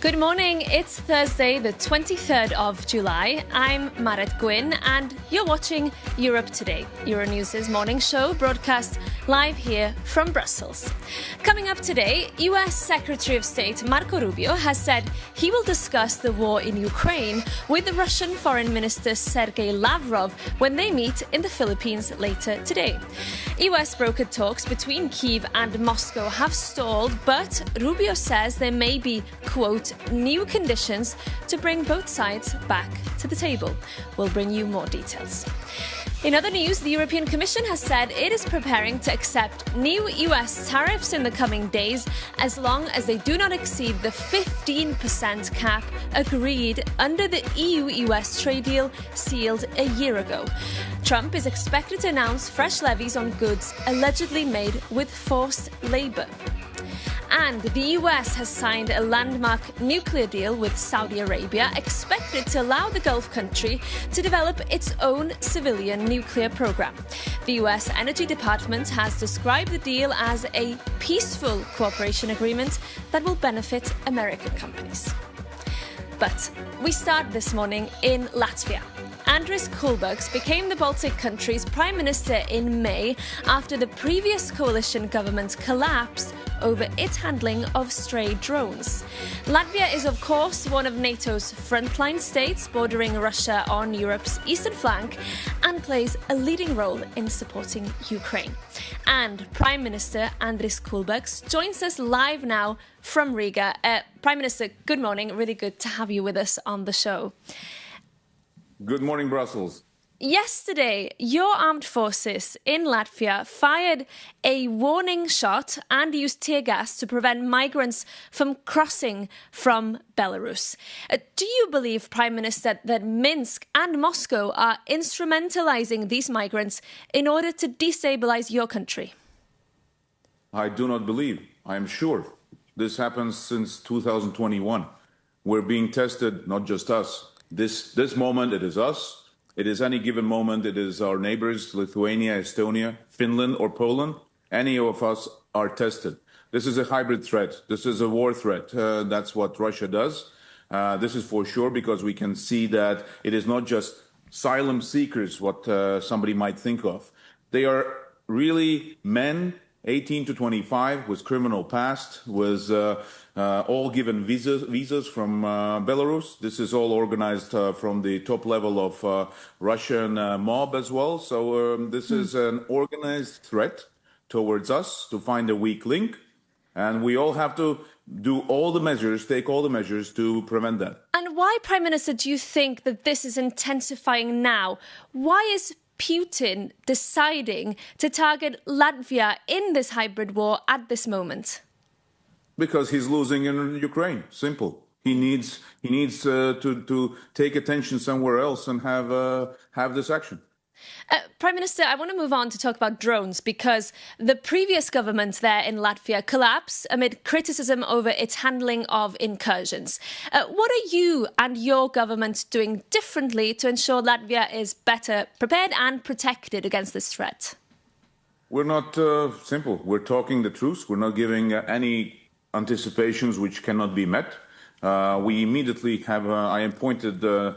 Good morning, it's Thursday the 23rd of July. I'm Marit Gwyn and you're watching Europe Today, Euronews' morning show broadcast live here from Brussels. Coming up today, US Secretary of State Marco Rubio has said he will discuss the war in Ukraine with the Russian Foreign Minister Sergei Lavrov when they meet in the Philippines later today. US brokered talks between Kyiv and Moscow have stalled, but Rubio says there may be, quote, new conditions to bring both sides back to the table. We'll bring you more details. In other news, the European Commission has said it is preparing to accept new US tariffs in the coming days as long as they do not exceed the 15% cap agreed under the EU-US trade deal sealed a year ago. Trump is expected to announce fresh levies on goods allegedly made with forced labor. And the US has signed a landmark nuclear deal with Saudi Arabia, expected to allow the Gulf country to develop its own civilian nuclear program. The US Energy Department has described the deal as a peaceful cooperation agreement that will benefit American companies. But we start this morning in Latvia. Andris Kulbergs became the Baltic country's prime minister in May after the previous coalition government collapsed over its handling of stray drones. Latvia is, of course, one of NATO's frontline states bordering Russia on Europe's eastern flank and plays a leading role in supporting Ukraine. And Prime Minister Andris Kulbergs joins us live now from Riga. Prime Minister, good morning. Really good to have you with us on the show. Good morning, Brussels. Yesterday, your armed forces in Latvia fired a warning shot and used tear gas to prevent migrants from crossing from Belarus. Do you believe, Prime Minister, that Minsk and Moscow are instrumentalizing these migrants in order to destabilize your country? I do not believe. I am sure. This happens since 2021. We're being tested, not just us. This moment, it is us. It is any given moment, it is our neighbors, Lithuania, Estonia, Finland, or Poland. Any of us are tested. This is a hybrid threat. This is a war threat. That's what Russia does. This is for sure because we can see that it is not just asylum seekers, what somebody might think of. They are really men, 18 to 25, with criminal past, with all given visas from Belarus. This is all organized from the top level of Russian mob as well. So this is an organized threat towards us to find a weak link. And we all have to do all the measures, take all the measures to prevent that. And why, Prime Minister, do you think that this is intensifying now? Why is Putin deciding to target Latvia in this hybrid war at this moment? Because he's losing in Ukraine. Simple. He needs to take attention somewhere else and have this action. Prime Minister, I want to move on to talk about drones because the previous government there in Latvia collapsed amid criticism over its handling of incursions. What are you and your government doing differently to ensure Latvia is better prepared and protected against this threat? We're not simple. We're talking the truth. We're not giving any anticipations which cannot be met. We immediately have, I appointed the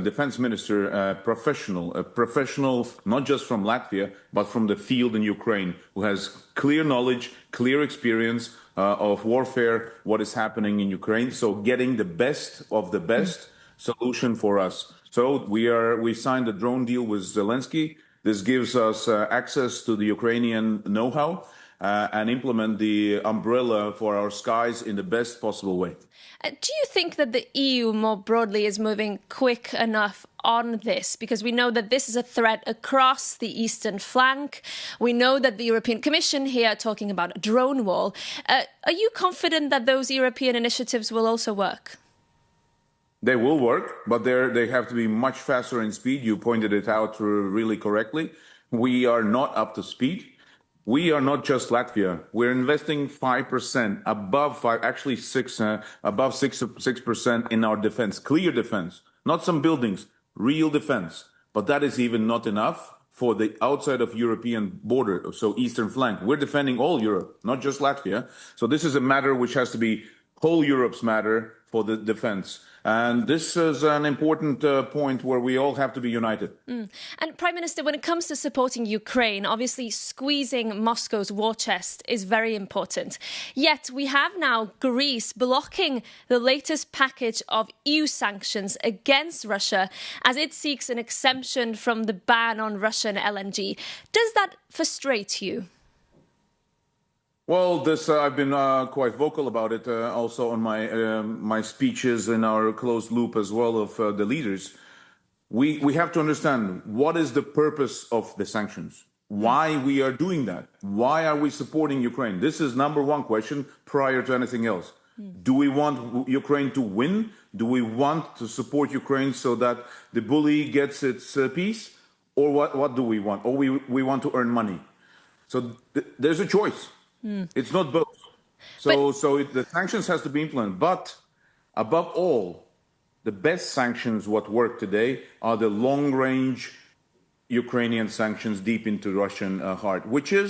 defense minister, a professional not just from Latvia, but from the field in Ukraine, who has clear knowledge, clear experience of warfare, what is happening in Ukraine. So getting the best of the best solution for us. So we signed a drone deal with Zelensky. This gives us access to the Ukrainian know-how and implement the umbrella for our skies in the best possible way. Do you think that the EU more broadly is moving quick enough on this? Because we know that this is a threat across the eastern flank. We know that the European Commission here are talking about a drone wall. Are you confident that those European initiatives will also work? They will work, but they have to be much faster in speed. You pointed it out really correctly. We are not up to speed. We are not just Latvia. We're investing 5%, above 6% in our defense, clear defense, not some buildings, real defense. But that is even not enough for the outside of European border, so eastern flank. We're defending all Europe, not just Latvia. So this is a matter which has to be whole Europe's matter for the defense. And this is an important point where we all have to be united. And Prime Minister, when it comes to supporting Ukraine, obviously squeezing Moscow's war chest is very important. Yet we have now Greece blocking the latest package of EU sanctions against Russia as it seeks an exemption from the ban on Russian LNG. Does that frustrate you? Well, I've been quite vocal about it also on my speeches in our closed loop as well of the leaders. We have to understand what is the purpose of the sanctions, why we are doing that, why are we supporting Ukraine? This is number one question prior to anything else. Do we want Ukraine to win? Do we want to support Ukraine so that the bully gets its peace? Or what do we want? Or we want to earn money? So there's a choice. It's not both. So the sanctions has to be implemented. But above all, the best sanctions, what work today, are the long-range Ukrainian sanctions deep into Russian heart, which is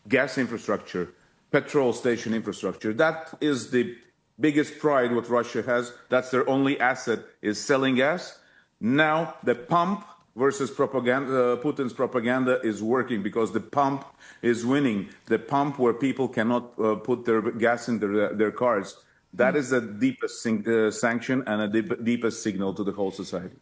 gas infrastructure, petrol station infrastructure. That is the biggest pride what Russia has. That's their only asset, is selling gas. Now the pump versus propaganda, Putin's propaganda is working because the pump is winning. The pump where people cannot put their gas in their cars. That is the deepest sanction and a deepest signal to the whole society.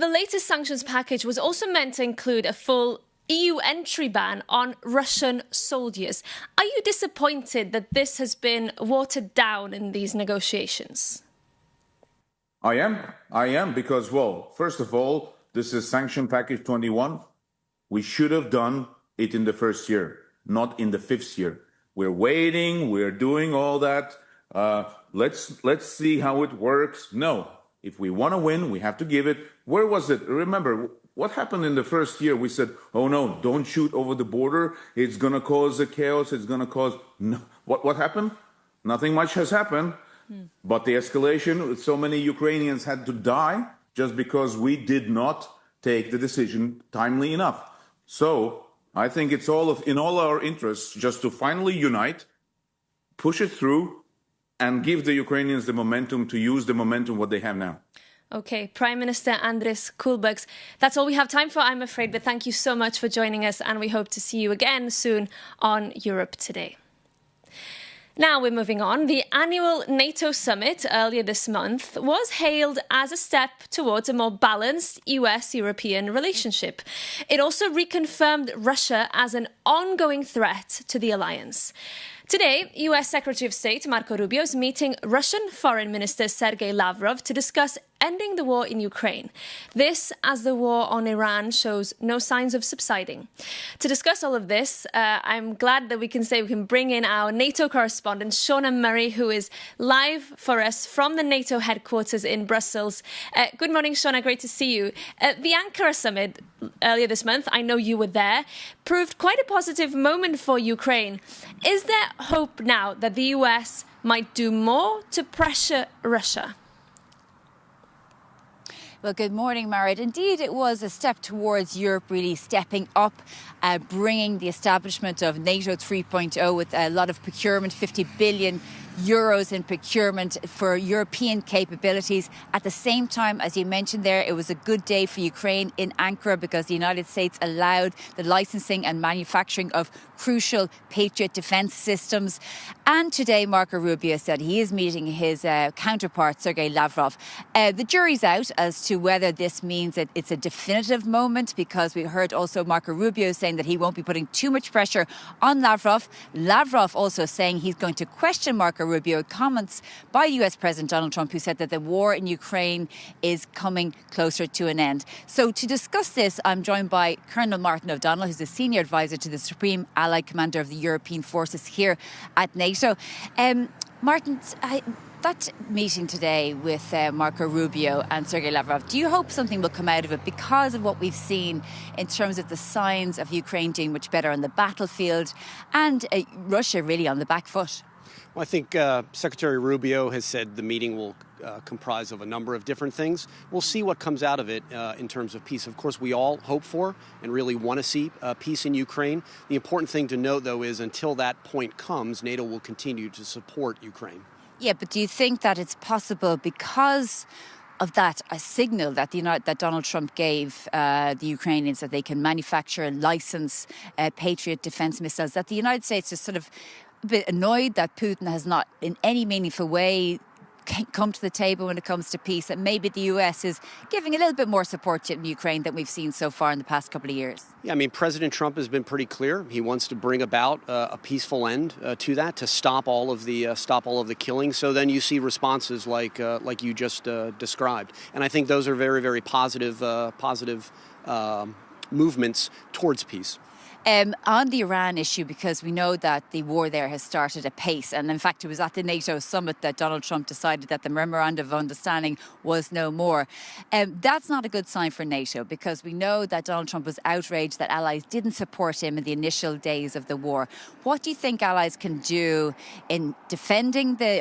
The latest sanctions package was also meant to include a full EU entry ban on Russian soldiers. Are you disappointed that this has been watered down in these negotiations? I am because, well, first of all, this is sanction package 21. We should have done it in the first year, not in the fifth year. We're waiting. We're doing all that. Let's see how it works. No, if we want to win, we have to give it. Where was it? Remember, what happened in the first year? We said, oh, no, don't shoot over the border. It's going to cause a chaos. It's going to cause... No. What happened? Nothing much has happened. But the escalation, so many Ukrainians had to die just because we did not take the decision timely enough. So I think it's in all our interests just to finally unite, push it through, and give the Ukrainians the momentum to use the momentum what they have now. OK, Prime Minister Andris Kulbergs, that's all we have time for, I'm afraid. But thank you so much for joining us, and we hope to see you again soon on Europe Today. Now we're moving on. The annual NATO summit earlier this month was hailed as a step towards a more balanced US-European relationship. It also reconfirmed Russia as an ongoing threat to the alliance. Today, US Secretary of State Marco Rubio is meeting Russian Foreign Minister Sergei Lavrov to discuss ending the war in Ukraine. This as the war on Iran shows no signs of subsiding. To discuss all of this, I'm glad that we can bring in our NATO correspondent, Shauna Murray, who is live for us from the NATO headquarters in Brussels. Good morning, Shauna. Great to see you. The Ankara summit earlier this month, I know you were there, proved quite a positive moment for Ukraine. Is there hope now that the US might do more to pressure Russia? Well, good morning, Marit. Indeed, it was a step towards Europe really stepping up, bringing the establishment of NATO 3.0 with a lot of procurement, 50 billion euros in procurement for European capabilities. At the same time, as you mentioned there, it was a good day for Ukraine in Ankara because the United States allowed the licensing and manufacturing of crucial Patriot defence systems. And today, Marco Rubio said he is meeting his counterpart, Sergei Lavrov. The jury's out as to whether this means that it's a definitive moment, because we heard also Marco Rubio saying that he won't be putting too much pressure on Lavrov. Lavrov also saying he's going to question Marco Rubio, comments by US President Donald Trump, who said that the war in Ukraine is coming closer to an end. So to discuss this, I'm joined by Colonel Martin O'Donnell, who's the senior advisor to the Supreme Allied Commander of the European Forces here at NATO. Martin, that meeting today with Marco Rubio and Sergei Lavrov, do you hope something will come out of it because of what we've seen in terms of the signs of Ukraine doing much better on the battlefield and Russia really on the back foot? Well, I think Secretary Rubio has said the meeting will comprise of a number of different things. We'll see what comes out of it in terms of peace. Of course, we all hope for and really want to see peace in Ukraine. The important thing to note, though, is until that point comes, NATO will continue to support Ukraine. Yeah, but do you think that it's possible because of that a signal that that Donald Trump gave the Ukrainians that they can manufacture and license Patriot defense missiles, that the United States is sort of a bit annoyed that Putin has not in any meaningful way come to the table when it comes to peace, that maybe the US is giving a little bit more support to Ukraine than we've seen so far in the past couple of years? Yeah, I mean, President Trump has been pretty clear. He wants to bring about a peaceful end to that, to stop all of the killing. So then you see responses like you just described, and I think those are very, very positive movements towards peace. On the Iran issue, because we know that the war there has started apace, and in fact it was at the NATO summit that Donald Trump decided that the memorandum of understanding was no more. That's not a good sign for NATO, because we know that Donald Trump was outraged that allies didn't support him in the initial days of the war. What do you think allies can do in defending the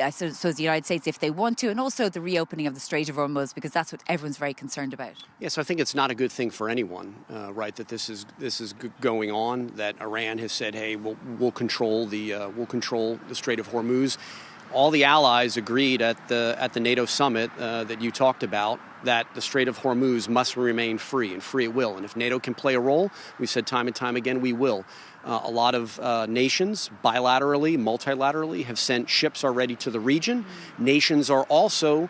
United States if they want to, and also the reopening of the Strait of Hormuz, because that's what everyone's very concerned about? Yes, I think it's not a good thing for anyone, right, that this is going on. That Iran has said, hey, we'll control the Strait of Hormuz. All the allies agreed at the NATO summit that you talked about that the Strait of Hormuz must remain free, and free it will. And if NATO can play a role, we've said time and time again, we will. A lot of nations, bilaterally, multilaterally, have sent ships already to the region. Nations are also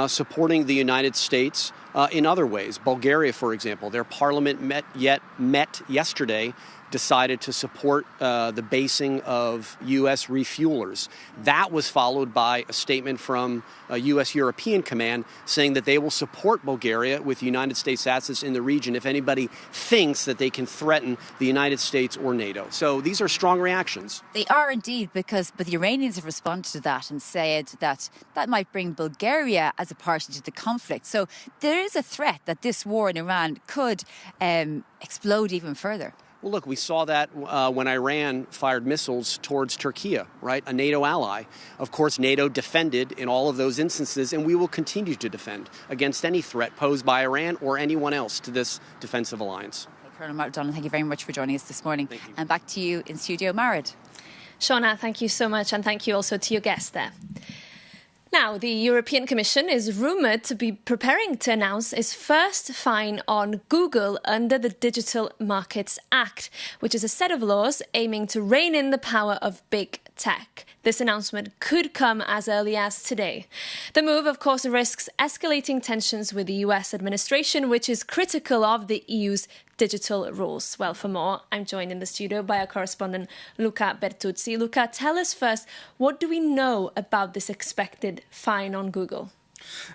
supporting the United States in other ways. Bulgaria, for example, their parliament met yesterday, decided to support the basing of U.S. refuelers. That was followed by a statement from a U.S. European command saying that they will support Bulgaria with United States assets in the region if anybody thinks that they can threaten the United States or NATO. So these are strong reactions. They are indeed, but the Iranians have responded to that and said that might bring Bulgaria as a party to the conflict. So there is a threat that this war in Iran could explode even further. Well, look, we saw that when Iran fired missiles towards Turkey, right, a NATO ally. Of course, NATO defended in all of those instances, and we will continue to defend against any threat posed by Iran or anyone else to this defensive alliance. Okay, Colonel Mark Donald, thank you very much for joining us this morning. Thank you. And back to you in studio, Marid. Shauna, thank you so much, and thank you also to your guest there. Now, the European Commission is rumoured to be preparing to announce its first fine on Google under the Digital Markets Act, which is a set of laws aiming to rein in the power of big tech. This announcement could come as early as today. The move, of course, risks escalating tensions with the US administration, which is critical of the EU's digital rules. Well, for more, I'm joined in the studio by our correspondent Luca Bertuzzi. Luca, tell us first, what do we know about this expected fine on Google?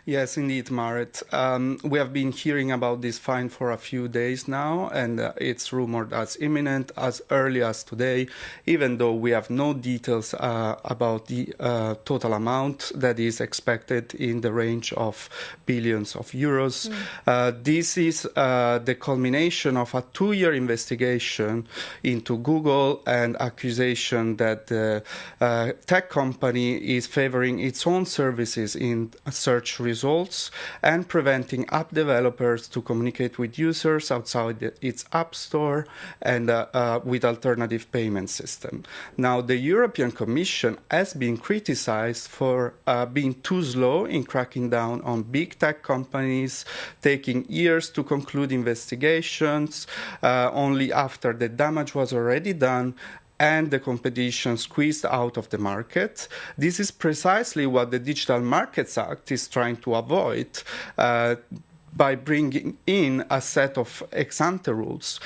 Yes, indeed, Marit. We have been hearing about this fine for a few days now, and it's rumored as imminent as early as today, even though we have no details about the total amount that is expected in the range of billions of euros. This is the culmination of a 2-year investigation into Google and accusation that the tech company is favoring its own services in search results and preventing app developers to communicate with users outside its app store and with alternative payment system. Now, the European Commission has been criticized for being too slow in cracking down on big tech companies, taking years to conclude investigations, only after the damage was already done and the competition squeezed out of the market. This is precisely what the Digital Markets Act is trying to avoid by bringing in a set of ex-ante rules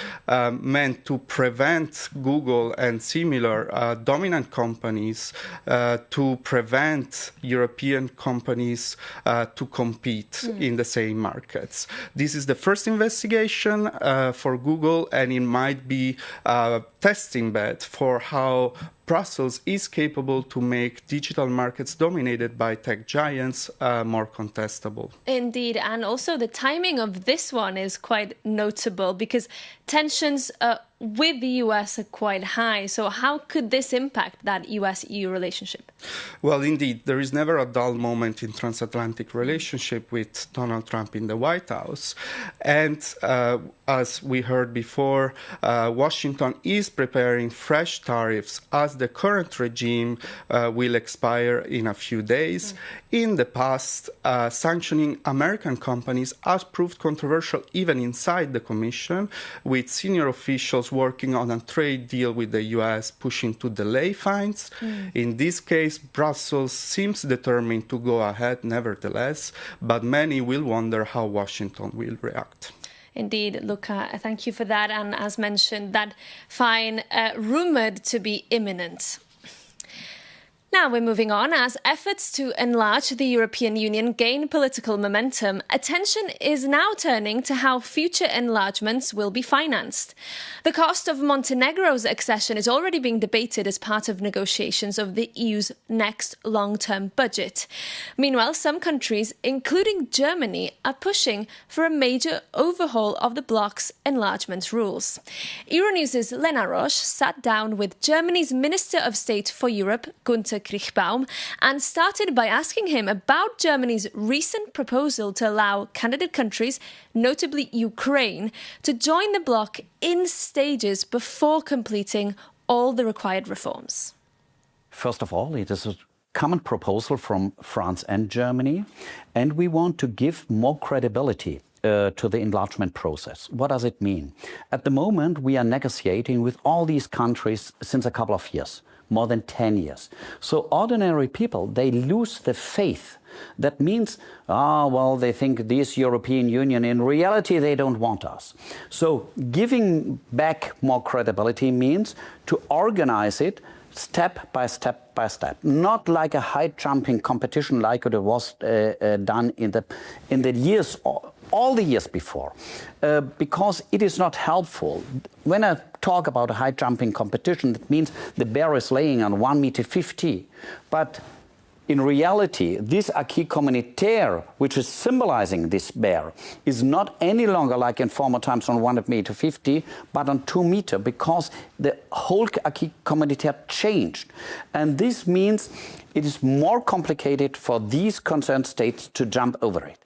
meant to prevent Google and similar dominant companies to prevent European companies to compete in the same markets. This is the first investigation for Google, and it might be a testing bed for how Brussels is capable to make digital markets dominated by tech giants more contestable. Indeed, and also the timing of this one is quite notable because tensions with the US are quite high. So how could this impact that US-EU relationship? Well, indeed, there is never a dull moment in transatlantic relationship with Donald Trump in the White House. And as we heard before, Washington is preparing fresh tariffs as the current regime will expire in a few days. In the past, sanctioning American companies has proved controversial even inside the Commission, with senior officials working on a trade deal with the US pushing to delay fines. In this case, Brussels seems determined to go ahead nevertheless, but many will wonder how Washington will react. Indeed, Luca, thank you for that. And as mentioned, that fine rumoured to be imminent. Now we're moving on. As efforts to enlarge the European Union gain political momentum, attention is now turning to how future enlargements will be financed. The cost of Montenegro's accession is already being debated as part of negotiations of the EU's next long-term budget. Meanwhile, some countries, including Germany, are pushing for a major overhaul of the bloc's enlargement rules. Euronews' Lena Roche sat down with Germany's Minister of State for Europe, Gunther Krichbaum, and started by asking him about Germany's recent proposal to allow candidate countries, notably Ukraine, to join the bloc in stages before completing all the required reforms. First of all, it is a common proposal from France and Germany, and we want to give more credibility to the enlargement process. What does it mean? At the moment, we are negotiating with all these countries since a couple of years. More than 10 years. So ordinary people, they lose the faith. That means, they think this European Union, in reality, they don't want us. So giving back more credibility means to organize it step by step by step, not like a high jumping competition like it was done in the years, all the years before, because it is not helpful. When I talk about a high jumping competition, that means the bear is laying on 1.50 meters. But in reality, this acquis communautaire, which is symbolizing this bear, is not any longer like in former times on 1.50 meters, but on 2 meters, because the whole acquis communautaire changed. And this means it is more complicated for these concerned states to jump over it.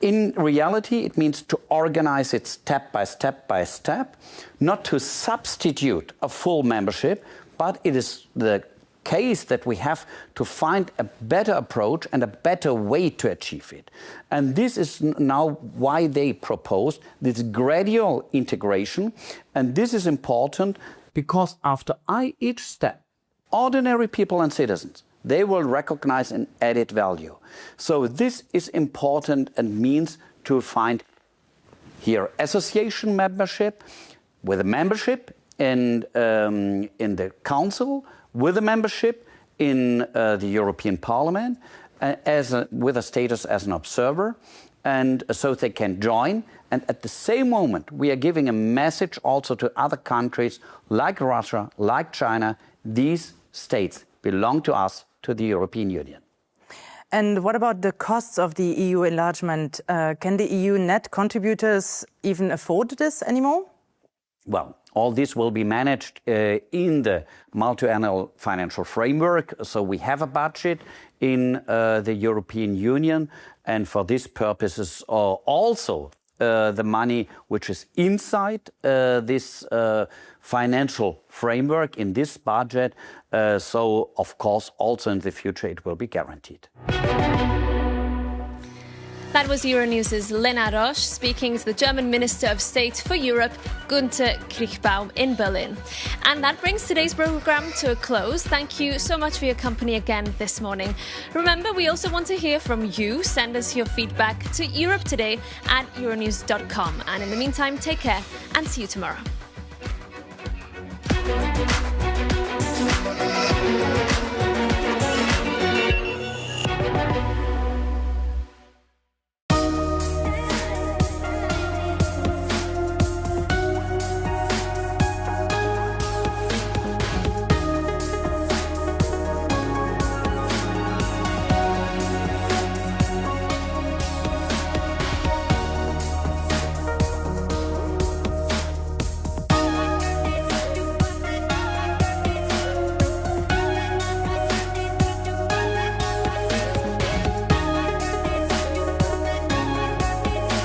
In reality, it means to organize it step by step by step, not to substitute a full membership, but it is the case that we have to find a better approach and a better way to achieve it. And this is now why they propose this gradual integration. And this is important because after each step, ordinary people and citizens, they will recognize an added value. So this is important and means to find here association membership, with a membership in the Council, with a membership in the European Parliament, with a status as an observer, and so they can join. And at the same moment, we are giving a message also to other countries like Russia, like China. These states belong to us, to the European Union. And what about the costs of the EU enlargement? Can the EU net contributors even afford this anymore? Well, all this will be managed in the multi-annual financial framework. So we have a budget in the European Union, and for this purposes also the money which is inside this financial framework in this budget. So, of course, also in the future it will be guaranteed. That was Euronews' Lena Roche speaking to the German Minister of State for Europe, Gunther Krichbaum, in Berlin. And that brings today's programme to a close. Thank you so much for your company again this morning. Remember, we also want to hear from you. Send us your feedback to europetoday@euronews.com. And in the meantime, take care and see you tomorrow.